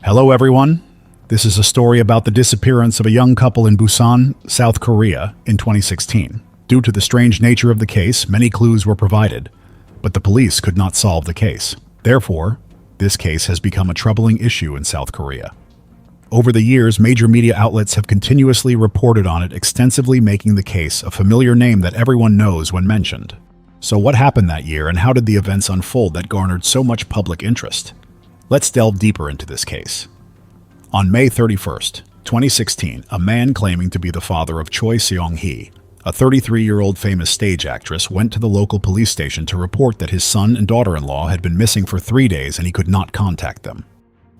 Hello everyone. This is a story about the disappearance of a young couple in Busan, South Korea in 2016. Due to the strange nature of the case, many clues were provided, but the police could not solve the case. Therefore, this case has become a troubling issue in South Korea. Over the years, major media outlets have continuously reported on it extensively, making the case a familiar name that everyone knows when mentioned. So what happened that year, and how did the events unfold that garnered so much public interest? Let's delve deeper into this case. On May 31st, 2016, a man claiming to be the father of Choi Seong-hee, a 33-year-old famous stage actress, went to the local police station to report that his son and daughter-in-law had been missing for 3 days and he could not contact them.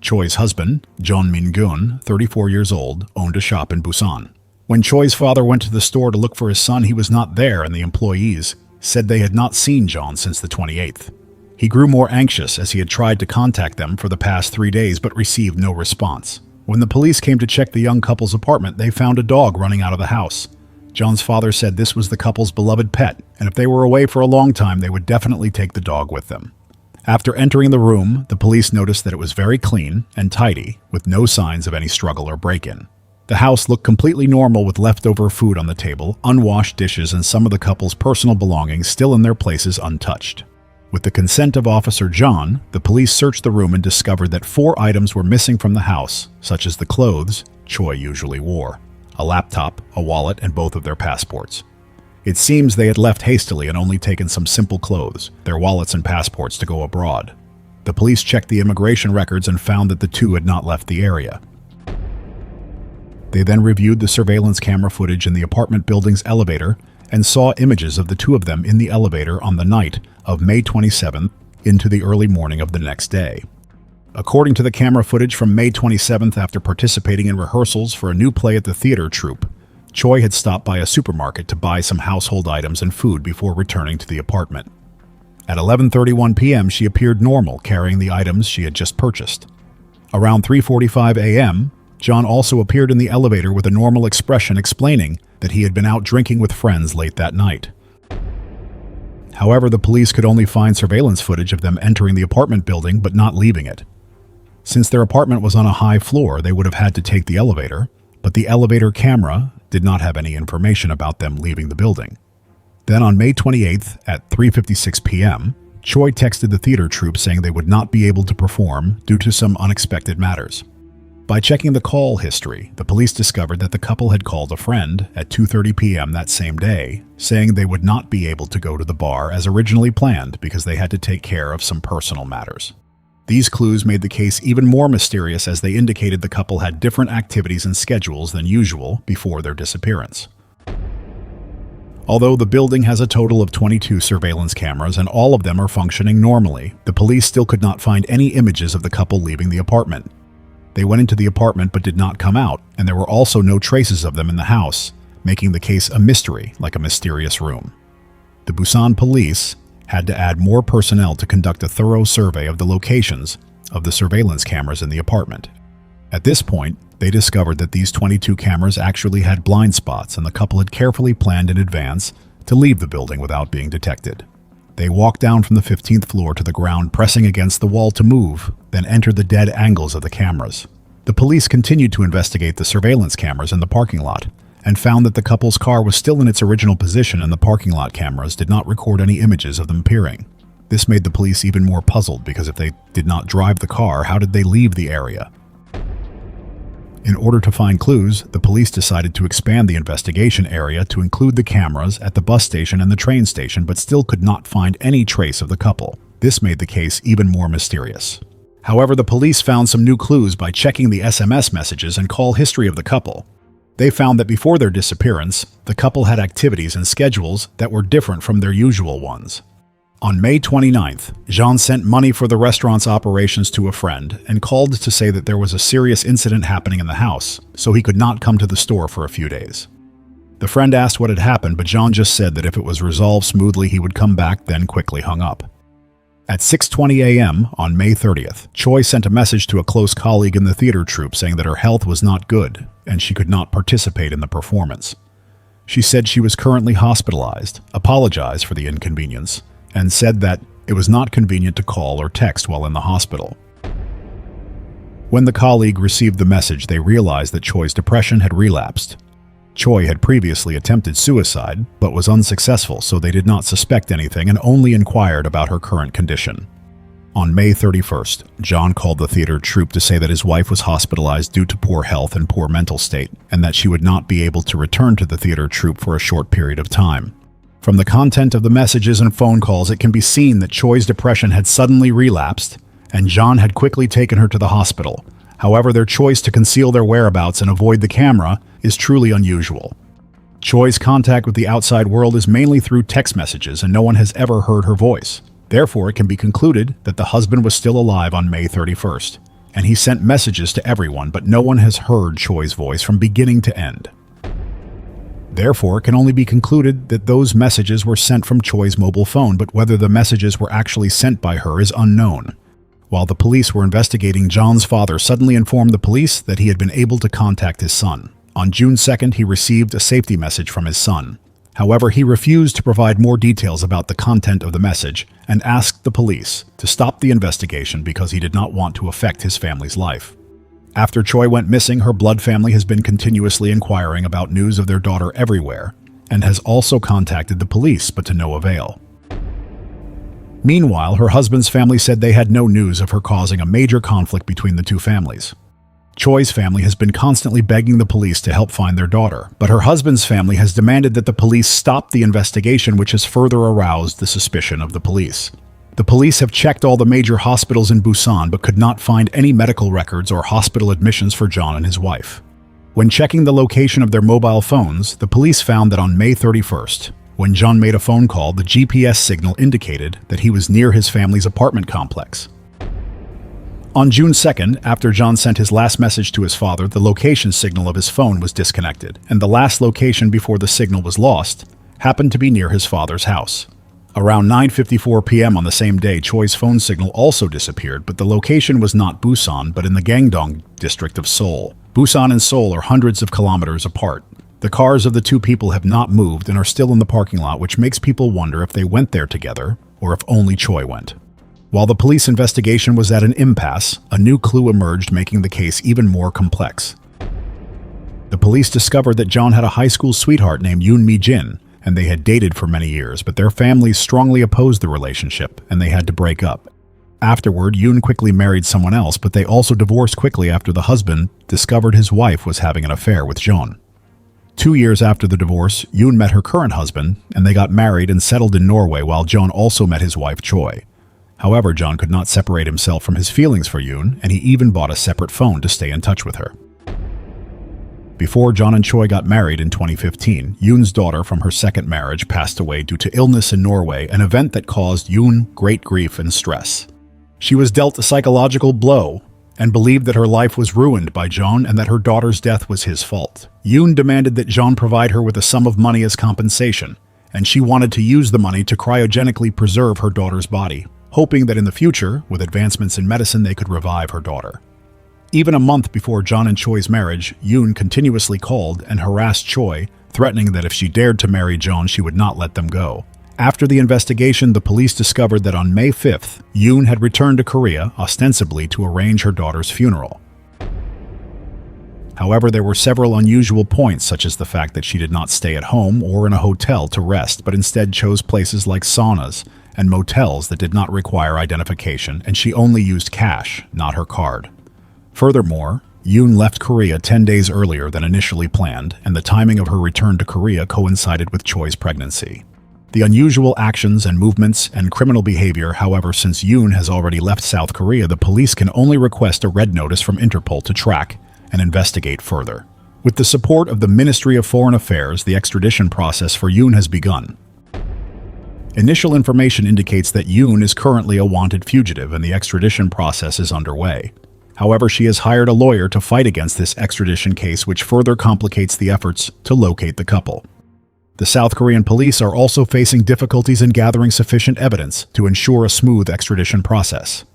Choi's husband, Jeon Min-gun, 34 years old, owned a shop in Busan. When Choi's father went to the store to look for his son, he was not there, and the employees said they had not seen Jeon since the 28th. He grew more anxious as he had tried to contact them for the past 3 days but received no response. When the police came to check the young couple's apartment, they found a dog running out of the house. Jeon's father said this was the couple's beloved pet, and if they were away for a long time, they would definitely take the dog with them. After entering the room, the police noticed that it was very clean and tidy, with no signs of any struggle or break-in. The house looked completely normal, with leftover food on the table, unwashed dishes, and some of the couple's personal belongings still in their places untouched. With the consent of Officer John, the police searched the room and discovered that 4 items were missing from the house, such as the clothes Choi usually wore, a laptop, a wallet, and both of their passports. It seems they had left hastily and only taken some simple clothes, their wallets and passports, to go abroad. The police checked the immigration records and found that the two had not left the area. They then reviewed the surveillance camera footage in the apartment building's elevator and saw images of the two of them in the elevator on the night of May 27th into the early morning of the next day. According to the camera footage from May 27th, after participating in rehearsals for a new play at the theater troupe, Choi had stopped by a supermarket to buy some household items and food before returning to the apartment. At 11:31 p.m., she appeared normal, carrying the items she had just purchased. Around 3:45 a.m., John also appeared in the elevator with a normal expression, explaining that he had been out drinking with friends late that night. However, the police could only find surveillance footage of them entering the apartment building but not leaving it. Since their apartment was on a high floor, they would have had to take the elevator, but the elevator camera did not have any information about them leaving the building. Then on May 28th at 3:56 p.m., Choi texted the theater troupe saying they would not be able to perform due to some unexpected matters. By checking the call history, the police discovered that the couple had called a friend at 2:30 p.m. that same day, saying they would not be able to go to the bar as originally planned because they had to take care of some personal matters. These clues made the case even more mysterious, as they indicated the couple had different activities and schedules than usual before their disappearance. Although the building has a total of 22 surveillance cameras and all of them are functioning normally, the police still could not find any images of the couple leaving the apartment. They went into the apartment but did not come out, and there were also no traces of them in the house, making the case a mystery, like a mysterious room. The Busan police had to add more personnel to conduct a thorough survey of the locations of the surveillance cameras in the apartment. At this point, they discovered that these 22 cameras actually had blind spots, and the couple had carefully planned in advance to leave the building without being detected. They walked down from the 15th floor to the ground, pressing against the wall to move, then entered the dead angles of the cameras. The police continued to investigate the surveillance cameras in the parking lot and found that the couple's car was still in its original position, and the parking lot cameras did not record any images of them appearing. This made the police even more puzzled, because if they did not drive the car, how did they leave the area? In order to find clues, the police decided to expand the investigation area to include the cameras at the bus station and the train station, but still could not find any trace of the couple. This made the case even more mysterious. However, the police found some new clues by checking the SMS messages and call history of the couple. They found that before their disappearance, the couple had activities and schedules that were different from their usual ones. On May 29th, Jean sent money for the restaurant's operations to a friend and called to say that there was a serious incident happening in the house, so he could not come to the store for a few days. The friend asked what had happened, but Jean just said that if it was resolved smoothly, he would come back, then quickly hung up. At 6:20 a.m. on May 30th, Choi sent a message to a close colleague in the theater troupe saying that her health was not good and she could not participate in the performance. She said she was currently hospitalized, apologized for the inconvenience, and said that it was not convenient to call or text while in the hospital. When the colleague received the message, they realized that Choi's depression had relapsed. Choi had previously attempted suicide, but was unsuccessful, so they did not suspect anything and only inquired about her current condition. On May 31st, John called the theater troupe to say that his wife was hospitalized due to poor health and poor mental state, and that she would not be able to return to the theater troupe for a short period of time. From the content of the messages and phone calls, it can be seen that Choi's depression had suddenly relapsed, and John had quickly taken her to the hospital. However, their choice to conceal their whereabouts and avoid the camera is truly unusual. Choi's contact with the outside world is mainly through text messages, and no one has ever heard her voice. Therefore, it can be concluded that the husband was still alive on May 31st, and he sent messages to everyone, but no one has heard Choi's voice from beginning to end. Therefore, it can only be concluded that those messages were sent from Choi's mobile phone, but whether the messages were actually sent by her is unknown. While the police were investigating, John's father suddenly informed the police that he had been able to contact his son. On June 2nd, he received a safety message from his son. However, he refused to provide more details about the content of the message and asked the police to stop the investigation because he did not want to affect his family's life. After Choi went missing, her blood family has been continuously inquiring about news of their daughter everywhere and has also contacted the police, but to no avail. Meanwhile, her husband's family said they had no news of her causing a major conflict between the two families. Choi's family has been constantly begging the police to help find their daughter, but her husband's family has demanded that the police stop the investigation, which has further aroused the suspicion of the police. The police have checked all the major hospitals in Busan but could not find any medical records or hospital admissions for John and his wife. When checking the location of their mobile phones, the police found that on May 31st, when John made a phone call, the GPS signal indicated that he was near his family's apartment complex. On June 2nd, after John sent his last message to his father, the location signal of his phone was disconnected, and the last location before the signal was lost happened to be near his father's house. Around 9:54 p.m. on the same day, Choi's phone signal also disappeared, but the location was not Busan, but in the Gangdong district of Seoul. Busan and Seoul are hundreds of kilometers apart. The cars of the two people have not moved and are still in the parking lot, which makes people wonder if they went there together or if only Choi went. While the police investigation was at an impasse, a new clue emerged, making the case even more complex. The police discovered that John had a high school sweetheart named Yoon Mi-jin, and they had dated for many years, but their families strongly opposed the relationship, and they had to break up. Afterward, Yoon quickly married someone else, but they also divorced quickly after the husband discovered his wife was having an affair with John. 2 years after the divorce, Yoon met her current husband, and they got married and settled in Norway, while John also met his wife Choi. However, John could not separate himself from his feelings for Yoon, and he even bought a separate phone to stay in touch with her. Before John and Choi got married in 2015, Yoon's daughter from her second marriage passed away due to illness in Norway, an event that caused Yoon great grief and stress. She was dealt a psychological blow and believed that her life was ruined by John and that her daughter's death was his fault. Yoon demanded that John provide her with a sum of money as compensation, and she wanted to use the money to cryogenically preserve her daughter's body, hoping that in the future, with advancements in medicine, they could revive her daughter. Even a month before John and Choi's marriage, Yoon continuously called and harassed Choi, threatening that if she dared to marry John, she would not let them go. After the investigation, the police discovered that on May 5th, Yoon had returned to Korea, ostensibly to arrange her daughter's funeral. However, there were several unusual points, such as the fact that she did not stay at home or in a hotel to rest, but instead chose places like saunas and motels that did not require identification, and she only used cash, not her card. Furthermore, Yoon left Korea 10 days earlier than initially planned, and the timing of her return to Korea coincided with Choi's pregnancy. The unusual actions and movements and criminal behavior, however, since Yoon has already left South Korea, the police can only request a red notice from Interpol to track and investigate further. With the support of the Ministry of Foreign Affairs, the extradition process for Yoon has begun. Initial information indicates that Yoon is currently a wanted fugitive and the extradition process is underway. However, she has hired a lawyer to fight against this extradition case, which further complicates the efforts to locate the couple. The South Korean police are also facing difficulties in gathering sufficient evidence to ensure a smooth extradition process.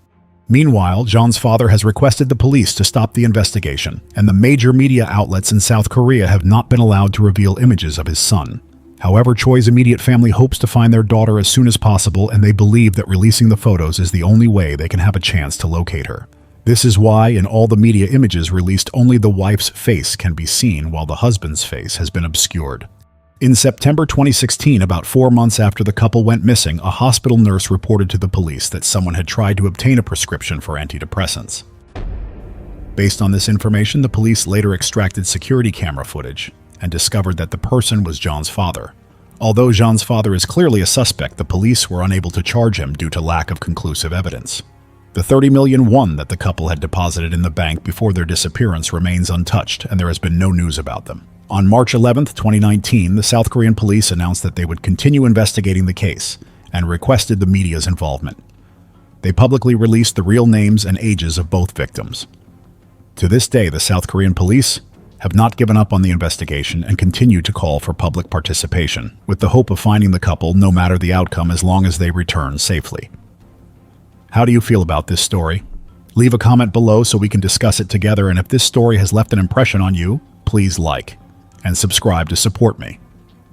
Meanwhile, John's father has requested the police to stop the investigation, and the major media outlets in South Korea have not been allowed to reveal images of his son. However, Choi's immediate family hopes to find their daughter as soon as possible, and they believe that releasing the photos is the only way they can have a chance to locate her. This is why in all the media images released only the wife's face can be seen while the husband's face has been obscured. In September 2016, about 4 months after the couple went missing, a hospital nurse reported to the police that someone had tried to obtain a prescription for antidepressants. Based on this information, the police later extracted security camera footage and discovered that the person was Jean's father. Although Jean's father is clearly a suspect, the police were unable to charge him due to lack of conclusive evidence. The $30 million that the couple had deposited in the bank before their disappearance remains untouched, and there has been no news about them. On March 11, 2019, the South Korean police announced that they would continue investigating the case and requested the media's involvement. They publicly released the real names and ages of both victims. To this day, the South Korean police have not given up on the investigation and continue to call for public participation, with the hope of finding the couple no matter the outcome as long as they return safely. How do you feel about this story? Leave a comment below so we can discuss it together, and if this story has left an impression on you, please like and subscribe to support me.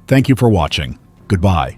Thank you for watching. Goodbye.